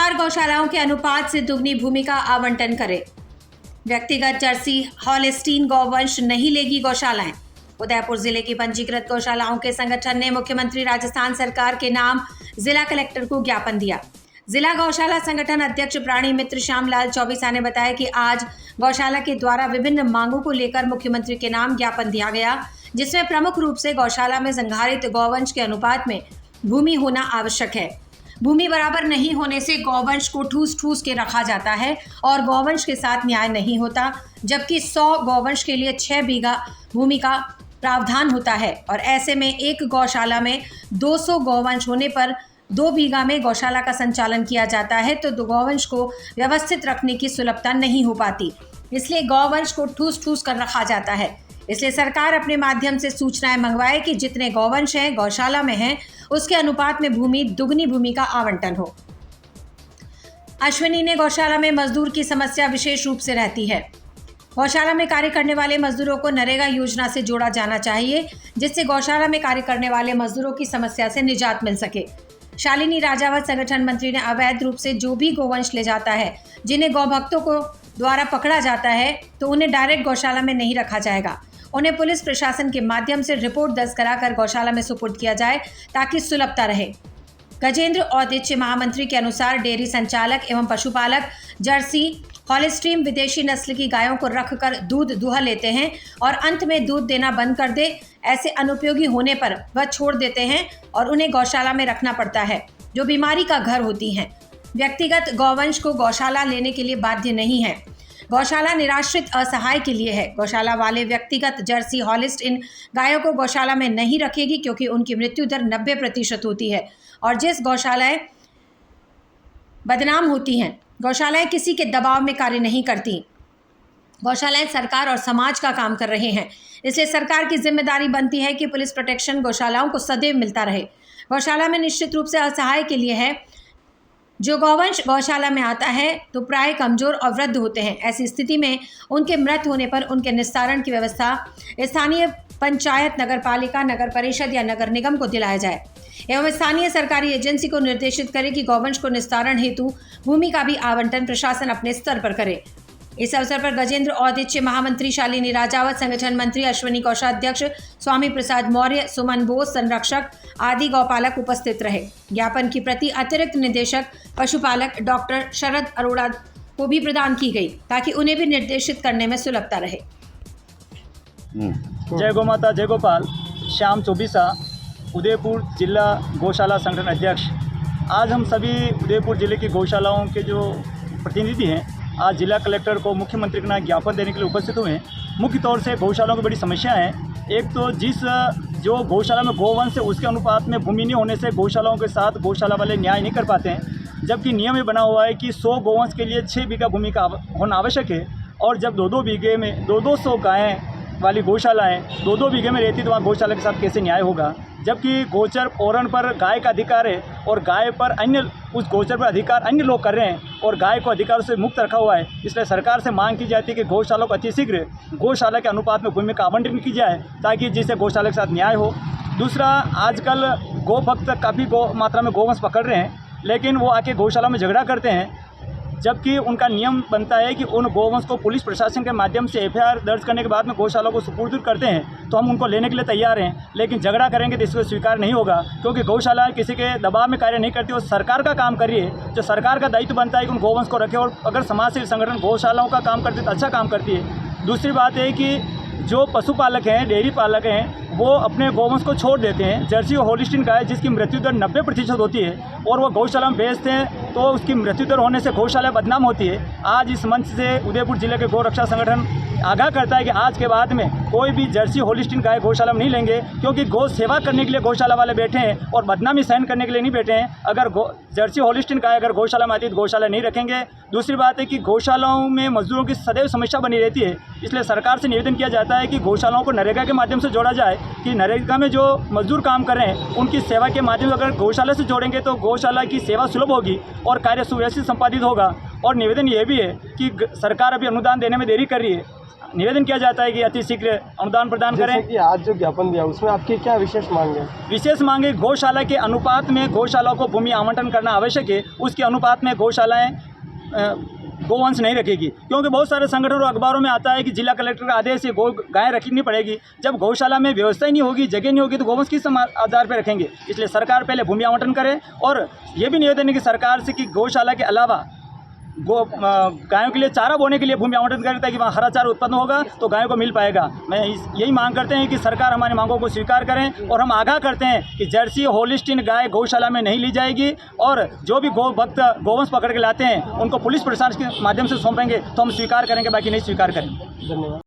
सरकार गौशालाओं के अनुपात से दुगनी भूमि का आवंटन करे। व्यक्तिगत जर्सी हॉलिस्टीन गौवंश नहीं लेगी गौशालाएं। उदयपुर जिले की पंजीकृत गौशालाओं के संगठन ने मुख्यमंत्री राजस्थान सरकार के नाम जिला कलेक्टर को ज्ञापन दिया। जिला गौशाला संगठन अध्यक्ष प्राणी मित्र श्यामलाल चौबीसा ने बताया कि आज गौशाला के द्वारा विभिन्न मांगों को लेकर मुख्यमंत्री के नाम ज्ञापन दिया गया, जिसमें प्रमुख रूप से गौशाला में संधारित गौवंश के अनुपात में भूमि होना आवश्यक है। भूमि बराबर नहीं होने से गौवंश को ठूस ठूस के रखा जाता है और गौवंश के साथ न्याय नहीं होता, जबकि 100 गौवंश के लिए 6 बीघा भूमि का प्रावधान होता है और ऐसे में एक गौशाला में 200 गौवंश होने पर 2 बीघा में गौशाला का संचालन किया जाता है, तो गौवंश को व्यवस्थित रखने की सुलभता नहीं हो पाती। इसलिए गौवंश को ठूस ठूस कर रखा जाता है। इसलिए सरकार अपने माध्यम से सूचनाएं मंगवाए कि जितने गौवंश हैं गौशाला में हैं, उसके अनुपात में दुगनी भूमि का आवंटन हो। अश्विनी ने गौशाला में मजदूर की समस्या विशेष रूप से रहती है। गौशाला में कार्य करने वाले मजदूरों को नरेगा योजना से जोड़ा जाना चाहिए, जिससे गौशाला में कार्य करने वाले मजदूरों की समस्या से निजात मिल सके। शालिनी राजावत संगठन मंत्री ने अवैध रूप से जो भी गौवंश ले जाता है, जिन्हें गौभक्तों को द्वारा पकड़ा जाता है, तो उन्हें डायरेक्ट गौशाला में नहीं रखा जाएगा। उन्हें पुलिस प्रशासन के माध्यम से रिपोर्ट दर्ज कराकर गौशाला में सुपुर्द किया जाए ताकि सुलभता रहे। गजेंद्र औदिच्य महामंत्री के अनुसार डेयरी संचालक एवं पशुपालक जर्सी हॉलिस्टीन विदेशी नस्ल की गायों को रखकर दूध दुहा लेते हैं और अंत में दूध देना बंद कर दे। ऐसे अनुपयोगी होने पर वह छोड़ देते हैं और उन्हें गौशाला में रखना पड़ता है, जो बीमारी का घर होती हैं। व्यक्तिगत गौवंश को गौशाला लेने के लिए बाध्य नहीं है। गौशाला निराश्रित असहाय के लिए है। गौशाला वाले व्यक्तिगत जर्सी हॉलिस्टीन गायों को गौशाला में नहीं रखेगी, क्योंकि उनकी मृत्यु दर 90% होती है और जिस गौशालाएं बदनाम होती हैं, गौशालाएं किसी के दबाव में कार्य नहीं करती। गौशालाएं सरकार और समाज का काम कर रहे हैं, इसलिए सरकार की जिम्मेदारी बनती है कि पुलिस प्रोटेक्शन गौशालाओं को सदैव मिलता रहे। गौशाला में निश्चित रूप से असहाय के लिए है। जो गौवंश गौशाला में आता है तो प्राय कमजोर और वृद्ध होते हैं। ऐसी स्थिति में उनके मृत होने पर उनके निस्तारण की व्यवस्था स्थानीय पंचायत, नगर पालिका, नगर परिषद या नगर निगम को दिलाया जाए एवं स्थानीय सरकारी एजेंसी को निर्देशित करे कि गौवंश को निस्तारण हेतु भूमि का भी आवंटन प्रशासन अपने स्तर पर करे। इस अवसर पर गजेंद्र औदिच्य महामंत्री, शालिनी राजावत संगठन मंत्री, अश्विनी कोषाध्यक्ष, स्वामी प्रसाद मौर्य, सुमन बोस संरक्षक आदि गौपालक उपस्थित रहे। ज्ञापन की प्रति अतिरिक्त निदेशक पशुपालक डॉक्टर शरद अरोड़ा को भी प्रदान की गई, ताकि उन्हें भी निर्देशित करने में सुलभता रहे। जय गौ माता, जय गोपाल। श्याम चौबीसा, उदयपुर जिला गौशाला संगठन अध्यक्ष। आज हम सभी उदयपुर जिले की गौशालाओं के जो प्रतिनिधि हैं, आज जिला कलेक्टर को मुख्यमंत्री के नाम ज्ञापन देने के लिए उपस्थित हुए हैं। मुख्य तौर से गौशालाओं की बड़ी समस्या है। एक तो जो गौशाला में गौवंश है, उसके अनुपात में भूमि नहीं होने से गौशालाओं के साथ गौशाला वाले न्याय नहीं कर पाते हैं, जबकि नियम में बना हुआ है कि 100 गौवंश के लिए 6 बीघा भूमि का होना आवश्यक है। और जब 2-2 बीघे में 200 गायें वाली गौशालाएँ 2-2 बीघे में रहती तो वहाँ गौशाला के साथ कैसे न्याय होगा? जबकि गोचर ओरण पर गाय का अधिकार है और गाय पर उस गोचर पर अधिकार अन्य लोग कर रहे हैं और गाय को अधिकार से मुक्त रखा हुआ है। इसलिए सरकार से मांग की जाती है कि गौशाला को अतिशीघ्र गौशाला के अनुपात में भूमि का आवंटन की जाए, ताकि जिससे गौशाला के साथ न्याय हो। दूसरा, आजकल गौ भक्त काफ़ी मात्रा में गौवंश पकड़ रहे हैं, लेकिन वो आके गौशाला में झगड़ा करते हैं, जबकि उनका नियम बनता है कि उन गौवंश को पुलिस प्रशासन के माध्यम से एफआईआर दर्ज करने के बाद में गौशाला को सुपुर्द करते हैं, तो हम उनको लेने के लिए तैयार हैं। लेकिन झगड़ा करेंगे तो इसको स्वीकार नहीं होगा, क्योंकि गौशाला किसी के दबाव में कार्य नहीं करती, वो सरकार का काम कर रही है। जो सरकार का दायित्व बनता है कि उन गौवंश को रखे, और अगर समाज सेवी संगठन गौशालाओं का काम करती है तो अच्छा काम करती है। दूसरी बात है कि जो पशुपालक हैं, डेयरी पालक हैं, वो अपने गौवंश को छोड़ देते हैं। जर्सी और हॉलिस्टीन गाय जिसकी मृत्यु दर 90% होती है और वो गौशाला में बेचते हैं, तो उसकी मृत्यु दर होने से गौशाला बदनाम होती है। आज इस मंच से उदयपुर जिले के गौरक्षा संगठन आगाह करता है कि आज के बाद में कोई भी जर्सी हॉलिस्टीन गाय गौशाला में नहीं लेंगे, क्योंकि गौ सेवा करने के लिए गौशाला वाले बैठे हैं और बदनामी सहन करने के लिए नहीं बैठे हैं। अगर जर्सी हॉलिस्टीन गाय अगर गौशाला में आती है तो गौशाला नहीं रखेंगे। दूसरी बात है कि गौशालाओं में मजदूरों की सदैव समस्या बनी रहती है, इसलिए सरकार से निवेदन किया जाता है कि गौशालाओं को नरेगा के माध्यम से जोड़ा जाए, कि नरेगा में जो मजदूर काम कर रहे हैं उनकी सेवा के माध्यम से अगर गौशाला से जोड़ेंगे तो गौशाला की सेवा सुलभ होगी और कार्य सुव्यवस्थित संपादित होगा। और निवेदन ये भी है कि सरकार अभी अनुदान देने में देरी कर रही है। निवेदन किया जाता है कि अति शीघ्र अनुदान प्रदान करें। जैसे कि आज जो ज्ञापन दिया उसमें आपकी क्या विशेष मांग है? विशेष मांगे गौशाला के अनुपात में गौशालाओं को भूमि आवंटन करना आवश्यक है। उसके अनुपात में गौशालाएं गोवंश नहीं रखेगी, क्योंकि बहुत सारे संगठनों और अखबारों में आता है कि जिला कलेक्टर का आदेश से गाय रखनी पड़ेगी। जब गौशाला में व्यवस्था ही नहीं होगी, जगह नहीं होगी, तो गोवंश किस आधार पर रखेंगे? इसलिए सरकार पहले भूमि आवंटन करे। और ये भी निवेदन है कि सरकार से कि गौशाला के अलावा गायों के लिए चारा बोने के लिए भूमि आवंटन करें, ताकि वहाँ हरा चारा उत्पन्न होगा तो गायों को मिल पाएगा। मैं यही मांग करते हैं कि सरकार हमारी मांगों को स्वीकार करें। और हम आगाह करते हैं कि जर्सी होलिस्टीन गाय गौशाला में नहीं ली जाएगी, और जो भी गोवंश पकड़ के लाते हैं उनको पुलिस प्रशासन के माध्यम से सौंपेंगे तो हम स्वीकार करेंगे, बाकी नहीं स्वीकार करेंगे। धन्यवाद।